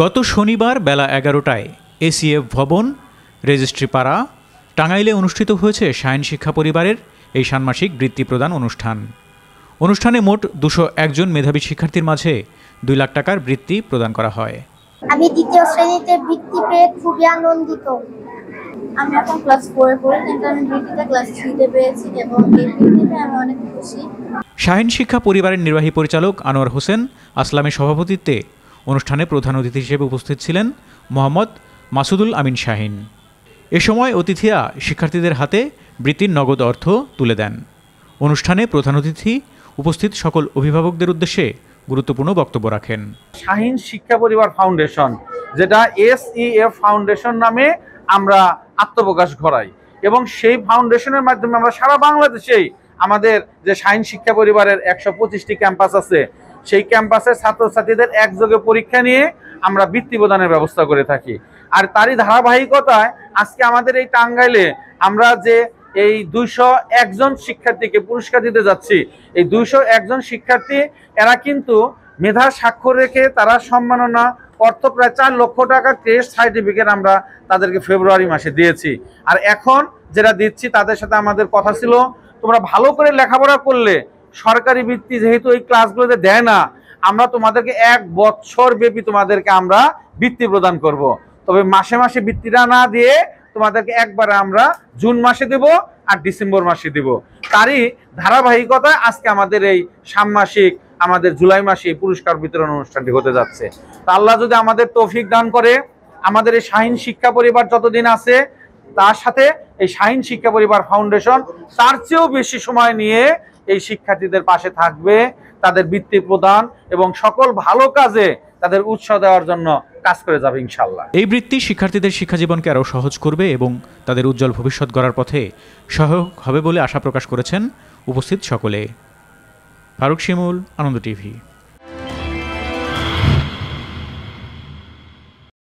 গত শনিবার বেলা ১১টায় এসিএফ ভবন, রেজিস্ট্রি পাড়া, টাঙ্গাইলে অনুষ্ঠিত হয়েছে শাহীন শিক্ষা পরিবারের এই ষান্মাসিক বৃত্তি প্রদান অনুষ্ঠান। অনুষ্ঠানে মোট ২০১ জন মেধাবী শিক্ষার্থীর মাঝে ২ লাখ টাকার বৃত্তি প্রদান করা হয়। আমি দ্বিতীয় শ্রেণীতে বৃত্তি পেয়ে খুবই আনন্দিত। আমি এখন ক্লাস 4-এ পড়ি, কিন্তু আমি বৃত্তিটা ক্লাস 3-তে পেয়েছি এবং এই বৃত্তিতে আমি অনেক খুশি। শাহীন শিক্ষা পরিবারের নির্বাহী পরিচালক আনোয়ার হোসেন আসলামের সভাপতিত্বে অনুষ্ঠানে প্রধান অতিথি হিসেবে উপস্থিত ছিলেন মোহাম্মদ মাসুদুল আমিন শাহীন। এ সময় অতিথিরা শিক্ষার্থীদের হাতে বৃত্তির নগদ অর্থ তুলে দেন। অনুষ্ঠানে প্রধান অতিথি উপস্থিত সকল অভিভাবকদের উদ্দেশ্যে গুরুত্বপূর্ণ বক্তব্য রাখেন। শাহীন শিক্ষা পরিবার ফাউন্ডেশন, যেটা এসইএফ ফাউন্ডেশন নামে আমরা আত্মপ্রকাশ ঘটাই, এবং সেই ফাউন্ডেশনের মাধ্যমে আমরা সারা বাংলাদেশেই আমাদের যে শাহীন শিক্ষা পরিবারের ১২৫টি ক্যাম্পাস আছে, সেই ক্যাম্পাসের ছাত্রছাত্রীদের একযোগে পরীক্ষা নিয়ে আমরা বৃত্তি প্রদানের ব্যবস্থা করে থাকি। আর তারই ধারাবাহিকতায় আজকে আমাদের এই টাঙ্গাইলে আমরা যে এই ২০১ জন শিক্ষার্থীকে পুরস্কার দিতে যাচ্ছি, এই ২০১ জন শিক্ষার্থী এরা কিন্তু মেধার স্বাক্ষর রেখে তারা সম্মাননা অর্থ প্রায় ৪ লক্ষ টাকা টেস্ট সার্টিফিকেট আমরা তাদেরকে ফেব্রুয়ারি মাসে দিয়েছি। আর এখন যেটা দিচ্ছি তাদের সাথে আমাদের কথা ছিল, তোমরা ভালো করে লেখাপড়া করলে সরকারি বৃত্তি যেহেতু এই ক্লাসগুলোতে দেয় না, আমরা তোমাদেরকে ১ বছর ব্যাপী তোমাদেরকে আমরা বৃত্তি প্রদান করব। তবে মাসে মাসে বৃত্তিটা না দিয়ে তোমাদেরকে একবারে আমরা জুন মাসে দেব আর ডিসেম্বর মাসে দেব। তারই ধারাবাহিকতায় আজকে আমাদের এই ষান্মাসিক আমাদের জুলাই মাসে পুরস্কার বিতরণ অনুষ্ঠানটি হতে যাচ্ছে। তা আল্লাহ যদি আমাদের তৌফিক দান করে, আমাদের এই শাহীন শিক্ষা পরিবার যতদিন আছে, তার সাথে এই শাহীন শিক্ষা পরিবার ফাউন্ডেশন তার চেয়েও বেশি সময় নিয়ে এই শিক্ষার্থীদের পাশে থাকবে, তাদের বৃত্তি প্রদান এবং সকল ভালো কাজে তাদের উৎসাহ দেওয়ার জন্য কাজ করে যাবে ইনশাআল্লাহ। এই বৃত্তি শিক্ষার্থীদের শিক্ষাজীবনকে আরও সহজ করবে এবং তাদের উজ্জ্বল ভবিষ্যৎ গড়ার পথে সহায়ক হবে বলে আশা প্রকাশ করেছেন উপস্থিত সকলে। ফারুক শিমুল, আনন্দ টিভি।